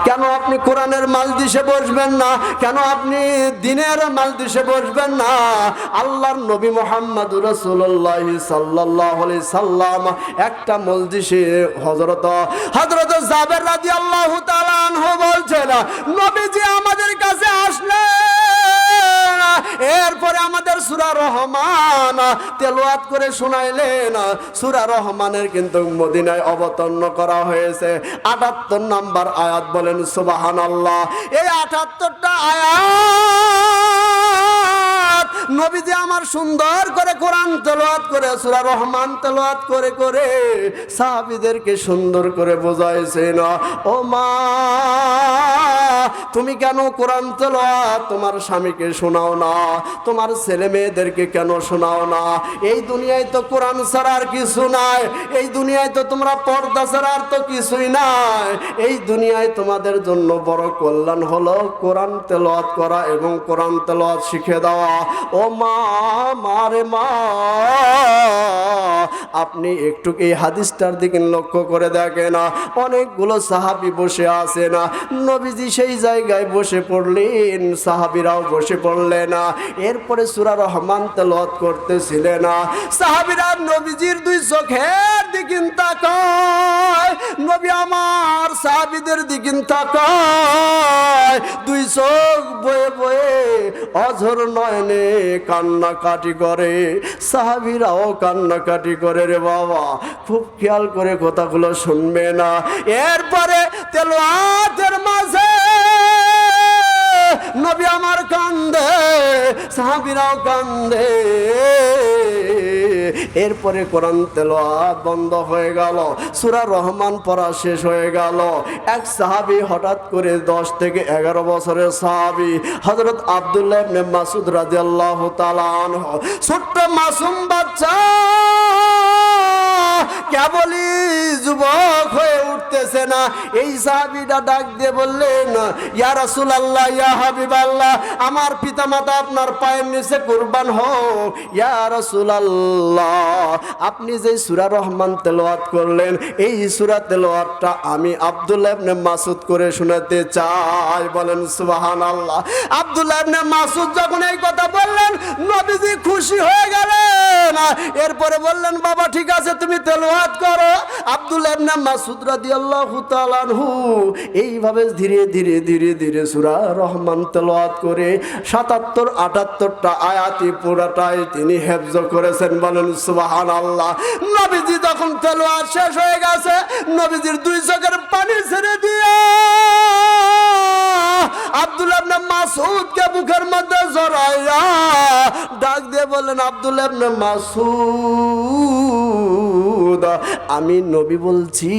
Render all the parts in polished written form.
কেন আপনি কোরআনের মাজলিসে বসবেন না? কেন আপনি দ্বীনের মাজলিসে বসবেন না? আল্লাহর নবী মুহাম্মদুর রাসূলুল্লাহ সাল্লাল্লাহু আলাইহি সাল্লাম একটা মজলিসে হযরত জাবের রাদিয়াল্লাহু তাআলা আনহু বলছেন, নবীজি আমাদের কাছে আসলেন, এরপরে আমাদের সূরা রহমান তেলাওয়াত করে শোনাইলেন। সূরা রহমানের কিন্তু মদিনায় অবতীর্ণ করা হয়েছে ৭৮ নম্বর আয়াত। বলেন সুবহানাল্লাহ। এই ৭৮টা আয়াত নবীজি আমার সুন্দর করে কোরআন তেলাওয়াত করে সূরা রহমান তেলাওয়াত করে করে সাহাবীদেরকে সুন্দর করে বোঝাইছেন। ও মা, তুমি কেন কোরআন তেলাওয়াত তোমার স্বামীকে শোনাও না? তোমার ছেলে মেয়েদেরকে কেন শোনাও না? এই দুনিয়ায় তো কোরআন ছাড়া আর কিছু নাই। এই দুনিয়ায় তো তোমরা পর্দা ছাড়া আর তো কিছুই নাই। এই দুনিয়ায় তোমাদের জন্য বড় কল্যাণ হলো কোরআন তেলাওয়াত করা এবং কোরআন তেলাওয়াত শিখে দেওয়া। ও মা, মারে মা, আপনি একটু এই হাদিসটার দিকে লক্ষ্য করে দেখেন। অনেকগুলো সাহাবী বসে আছে না, নবীজি সেই জায়গায় বসে পড়লেন, সাহাবীরাও বসে পড়লেন। এরপরে সূরা রহমান তেলাওয়াত করতেছিলেন। সাহাবীরা নবীজির দুই চোখের দিকে তাকায়, নবী আমার সাহাবীদের দিকে তাকায়, দুই চোখ বয়ে বয়ে অঝর নয়নে কান্নাকাটি করে। সাহাবীরাও কান্নাকাটি করে। রে বাবা, খুব খেয়াল করে কথাগুলো শুনবে না। এরপরে তেলাওয়াতের মাঝে নবী আমার কান্দে, সাহাবীরাও কান্দে। এরপরে কোরআন তেলাওয়াত বন্ধ হয়ে গেল, সূরা রহমান পড়া শেষ হয়ে গেল। এক সাহাবী হঠাৎ করে 10 থেকে 11 বছরের সাহাবী হযরত আব্দুল্লাহ ইবনে মাসউদ রাদিয়াল্লাহু তাআলা আনহু, ছোট্ট মাসুম বাচ্চা, কেবলই যুবক হয়ে উঠতেছে না, এই সাহাবীটা ডাক দিয়ে বললেন, ইয়া রাসূলুল্লাহ, ইয়া হাবিবাল্লাহ, আমার পিতামাতা আপনার পায়ের নিচে কুরবান হোক। ইয়া রাসূলুল্লাহ, আপনি যে সূরা রহমান তেলাওয়াত করলেন, এই সূরা তেলাওয়াতটা আমি আব্দুল্লাহ ইবনে মাসউদ করে শোনাতে চাই। বলেন সুবহানাল্লাহ। আব্দুল্লাহ ইবনে মাসউদ যখন এই কথা বললেন, নবীজি খুশি হয়ে গেলেন। এরপরে বললেন, বাবা ঠিক আছে, তুমি তেলাওয়াত করো। আব্দুল্লাহ ইবনে মাসউদ রাদিয়াল্লাহু তাআলা আনহু এইভাবে ধীরে ধীরে ধীরে ধীরে সূরা রহমান তেলাওয়াত করে ৭৭-৭৮টা আয়াতই পুরাটাই তিনি হেফজ করেছেন। বলেন সুবহানাল্লাহ। নবীজি যখন তেলাওয়াত শেষ হয়ে গেছে, নবীজির দুই চোখের পানি ছেড়ে দিয়ে আব্দুল্লাহ ইবনে মাসউদকে বুকের মধ্যে জড়াইয়া ডাক দিয়ে বললেন, আব্দুল্লাহ ইবনে মাসউদ, আমি নবী বলছি,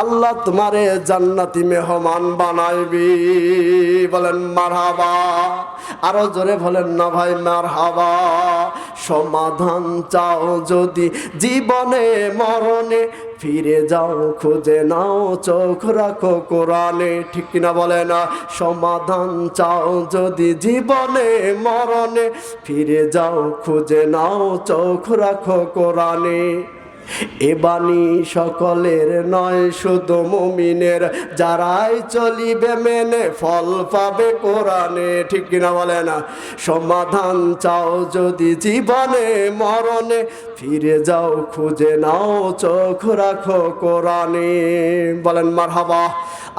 আল্লাহ তোমারে জান্নাতি মেহমান বানাইবি। বলেন মারহাবা। আরো জোরে বলেন না ভাই, মারহাবা। সমাধান চাও যদি জীবনে মরণে, ফিরে যাও খুঁজে নাও, চোখ রাখো কোরআনে। ঠিক কিনা বলে না? সমাধান চাও যদি জীবনে মরণে, ফিরে যাও খুঁজে নাও, চোখ রাখো কোরআনে। এ বাণী সকলের নয়, শুধু মুমিনের, যারাই চলিবে মেনে ফল পাবে কোরআনে। ঠিক কিনা বলে না? সমাধান চাও যদি জীবনে মরণে, ফিরে যাও খুঁজে নাও, চোখ রাখো কোরআনে। বলেন মারহাবা।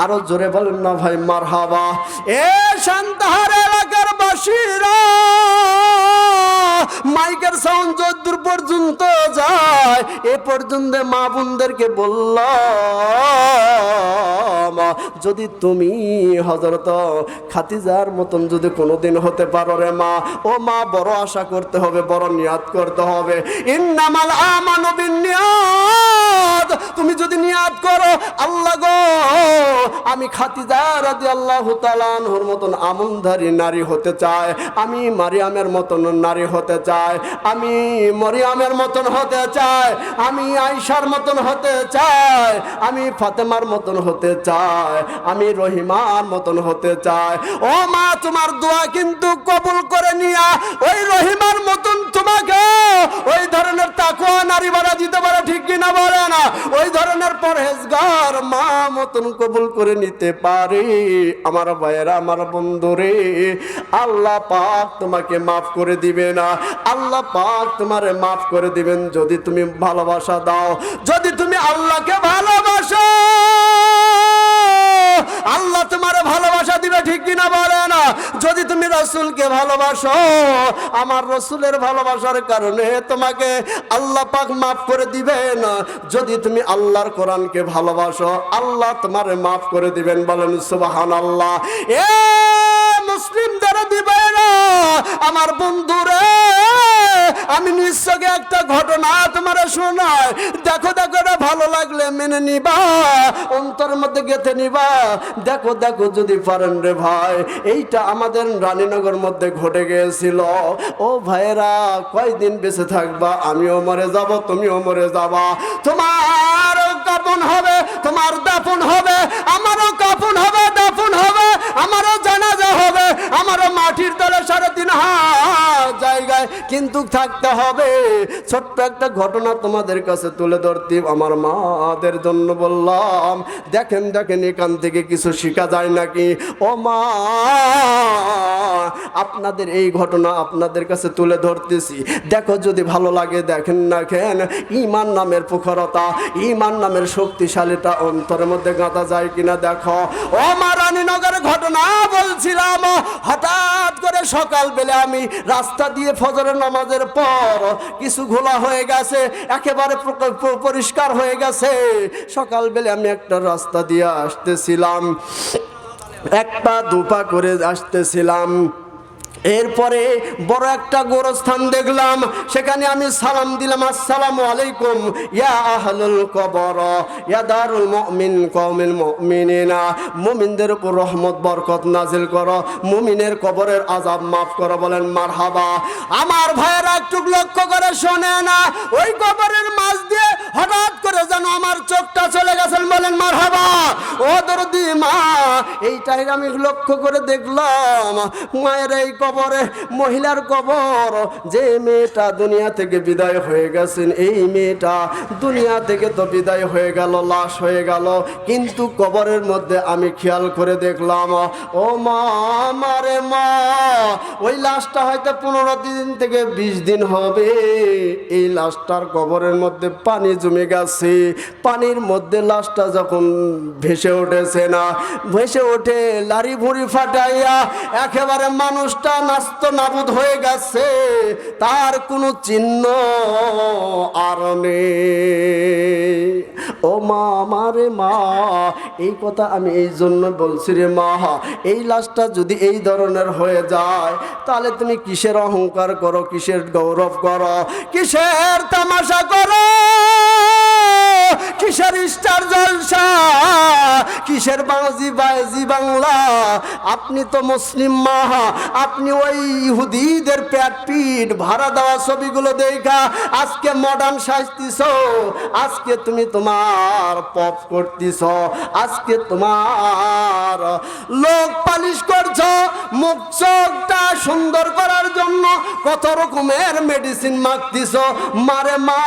আরো জোরে বলেন না ভাই, মারহাবা। এ শান্তহার এলাকার বাসীরা, মাইকের সাউন্ড যতদূর পর্যন্ত যায়, এ পর্যন্ত মা বোনদেরকে বললাম, যদি তুমি হযরত খাদিজার মতন যদি কোনোদিন হতে পারো রে মা, ও মা, বড় আশা করতে হবে, বড় নিয়াত করতে হবে। ইন্নামাল আমানু বিন্নিয়াত। তুমি যদি নিয়াত করো, আল্লাহ গো আমি খাদিজা রাদিয়াল্লাহু তাআলা আনহার মতন আমলধারী নারী হতে চাই, আমি মারিয়ামের মতন নারী হতে চাই, আমি মরিয়মের মতন হতে চাই, আমি আয়েশার মতন হতে চাই, আমি ফাতেমার মতন হতে চাই, আমি রহিমার মতন হতে চাই। ও মা, তোমার দোয়া কিন্তু কবুল করে নিয়া ওই রহিমার মতন তোমাকে ওই ধরনের তাকওয়া নারী বানা দিতে পারে, ঠিক কিনা বলে না? ওই ধরনের পরহেজগার মা মতন কবুল করে নিতে পারে। আমার ভাইয়েরা, আমার বন্ধুরে, আল্লাহ পাক তোমাকে মাফ করে দিবে না, আল্লাহ পাক তোমারে মাফ করে দিবেন যদি তুমি ভালোবাসা দাও, যদি তুমি আল্লাহকে ভালোবাসো আল্লাহ তোমারে ভালোবাসা দিবে, ঠিক কিনা বলে না? যদি তুমি রাসূলকে ভালোবাসো, আমার রাসূলের ভালোবাসার কারণে তোমাকে আল্লাহ পাক মাফ করে দিবেন। যদি তুমি আল্লাহর কোরআনকে ভালোবাসো, আল্লাহ তোমারে মাফ করে দিবেন। বলেন সুবহানাল্লাহ। এ মুসলিমদের দিবে না আমার বন্ধুরে, আমি নিশ্চয়ই একটা ঘটনা তোমার শোনাই, দেখো দেখো, এটা ভালো লাগলে মেনে নিবা, অন্তর মধ্যে গেঁথে নিবা। দেখো দেখো যদি পারেন রে ভাই, এইটা আমাদের রানীনগর মধ্যে ঘটে গিয়েছিল। ও ভাইরা, কয়দিন বেঁচে থাকবা? আমিও মরে যাব, তুমিও মরে যাবা, তোমার কাফন হবে, তোমার দাফন হবে, আমারও কাফন হবে, দাফন হবে, আমারও জানাজা হবে, আমারও মাটির তলে 3.5 হাত জায়গায় কিন্তু থাকতে হবে। ছোট্ট একটা ঘটনা তোমাদের কাছে তুলে ধরতে আমার মাদের জন্য বললাম। দেখেন দেখেন, এখান থেকে কিছু শেখা যায় নাকি? ও মা, আপনাদের এই ঘটনা আপনাদের কাছে তুলে ধরতেছি, দেখো যদি ভালো লাগে। দেখেন না কেন, ঈমান নামের প্রখরতা, ঈমান নামের শক্তিশালীটা অন্তরের মধ্যে গাঁথা যায় কিনা দেখো। ও মা, রানীনগরের ঘটনা বলছিলাম। হঠাৎ করে সকালবেলা আমি রাস্তা দিয়ে ফজরের নামাজের পর কিছু ঘোলা হয়ে গেছে, একেবারে পরিষ্কার হয়ে গেছে। সকালবেলা আমি একটা রাস্তা দিয়ে আসতেছিলাম, 1 পা 2 পা করে আসতেছিলাম। এরপরে বড় একটা গোরস্থান দেখলাম, সেখানে আমি সালাম দিলাম, আসসালামু আলাইকুম ইয়া আহলুল কবর ইয়া দারুল মুমিন কওমিল মুমিনিনা। মুমিনদের উপর রহমত বরকত নাজিল করো, মুমিনের কবরের আযাব মাফ করো। বলেন মারহাবা। আমার ভাইয়েরা একটু লক্ষ্য করে শোনে না, ওই কবরের মাঝ দিয়ে হঠাৎ করে যেন আমার চোখটা চলে গেছেন। বলেন মারহাবা। ও দরদি মা, এইটাই আমি লক্ষ্য করে দেখলাম, মায়ের এই কবরে, মহিলার কবর, যে মেয়েটা দুনিয়া থেকে বিদায় হয়ে গেছেন, এই মেয়েটা দুনিয়া থেকে তো বিদায় হয়ে গেল, লাশ হয়ে গেল, কিন্তু কবরের মধ্যে আমি খেয়াল করে দেখলাম, ও মা, আমারে মা, ওই লাশটা হয়তো 15 দিন থেকে 20 দিন হবে। এই লাশটার কবরের মধ্যে পানি জমে গেছে, পানির মধ্যে লাশটা যখন ভেসে উঠেছে না, ভেসে ওঠে লারি ভুঁড়ি ফাটাইয়া একেবারে মানুষটা নাস্ত নাবুদ হয়ে গেছে, তার কোনো চিহ্ন আর নেই। ও মা, আমারে মা, এই কথা আমি এই জন্য বলছি রে মা, এই লাশটা যদি এই ধরনের হয়ে যায়, তাহলে তুমি কিসের অহংকার করো, কিসের গৌরব করো, কিসের তামাশা করো, কিসের স্টার জলসা, কিসের বাজি বাজি বাংলা? আপনি তো মুসলিম মা, আপনি ওই ইহুদিদের পেট পিট ভাড়া দেওয়া ছবিগুলো দেখা আজকে মডার্ন সাজতিছ, আজকে তুমি তোমার পপ করতিছ, আজকে তোমার লোক পালিশ করছ, মুখ চোখটা সুন্দর করার জন্য কত রকমের মেডিসিন মাখতিছ। মারে মা,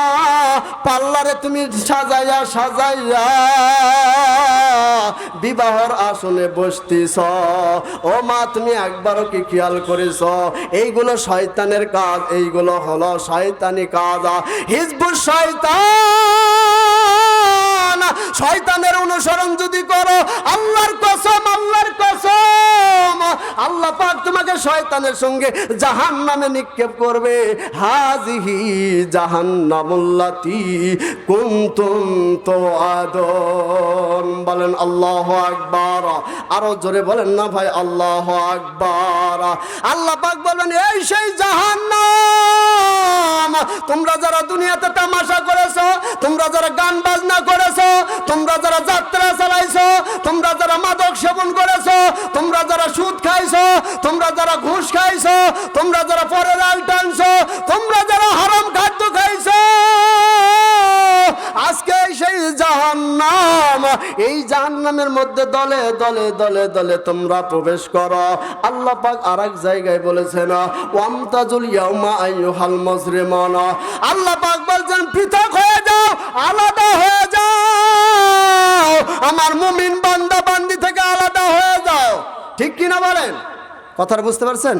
পার্লারে তুমি সাজাইয়া সাজাইয়া বিবাহর আসনে বসতিছ। ও মা, তুমি একবারও কি খেয়াল করেছ এইগুলো শয়তানের কাজ? এইগুলো হলো শয়তানি কাজ, হিজবুর শয়তান। শয়তানের অনুসরণ যদি করো, আল্লাহর কসম, আল্লাহর কসম, আল্লাহ পাক তোমাকে শয়তানের সঙ্গে জাহান্নামে নিক্ষেপ করবে। হাজিহি জাহান্নামুল্লাতি কুনতুম তুআদুন। বলেন আল্লাহু আকবার। আরো জোরে বলেন না ভাই, আল্লাহু আকবার। আল্লাহ পাক বলেন, এই সেই জাহান্নাম, তোমরা যারা দুনিয়াতে তামাশা করেছো, তোমরা যারা গান বাজনা করেছো, তোমরা যারা যাত্রা চালাইছো, তোমরা যারা মাদক তোমরা যারা ঘুষ খাইছো, তোমরা যারা পরের আল টানছো, তোমরা যারা হারাম খাদ্য খাইছো, আজকে সেই জাহান্নাম, এই জাহান্নামের মধ্যে দলে দলে দলে দলে তোমরা প্রবেশ করো। আল্লাহ পাক আরেক জায়গায় বলেছেন ওয়ামতাজুল ইয়াউমা আইয়ুহাল মুজরিমুন, আল্লাহ পাক বলছেন পৃথক হয়ে যাও, আলাদা হয়ে যাও, আমার মুমিন বান্দা বান্দি থেকে আলাদা হয়ে যাও। ঠিক কিনা বলেন? কথাটা বুঝতে পারছেন?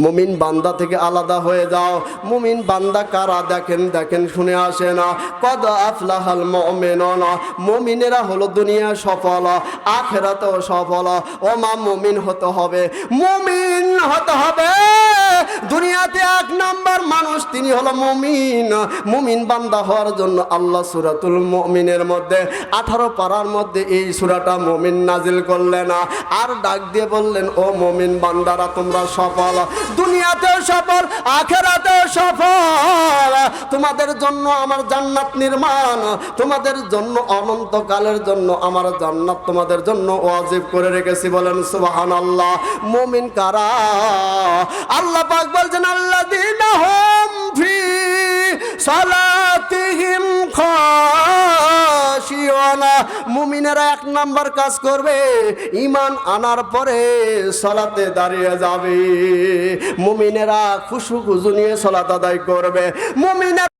মুমিন বান্দা থেকে আলাদা হয়ে যাও। মুমিন বান্দা কারা দেখেন, দেখেন শুনে আসে না। কদ আফলাহাল মুমিনুন, মুমিনেরা হলো দুনিয়া সফল, আখিরাতেও সফল। ও মা, মুমিন হতে হবে, মুমিন হতে হবে। দুনিয়াতে এক নাম্বার মানুষ তিনি হলো মুমিন। মুমিন বান্দা হওয়ার জন্য আল্লাহ সূরাতুল মুমিনের মধ্যে 18 পারার মধ্যে এই সূরাটা মুমিন নাজিল করলেন, আর ডাক দিয়ে বললেন ও মুমিন বান্দারা তোমরা সফল, দুনিয়াতেও সফল, আখিরাতেও সফল। তোমাদের জন্য আমার জান্নাত নির্মাণ, তোমাদের জন্য অনন্তকালের জন্য আমার জান্নাত তোমাদের জন্য ওয়াজিব করে রেখেছি। বলেন সুবহানাল্লাহ। মুমিন কারা? আল্লাহ পাক বলছেন আল্লাযীনা হুম ফি সালাতিহিম খাশিউন, মুমিনেরা এক নাম্বার কাজ করবে, ঈমান আনার পরে সালাতে দাঁড়িয়ে যাবে। মুমিনেরা খুশু খুজু নিয়ে সালাত আদায় করবে। মুমিনেরা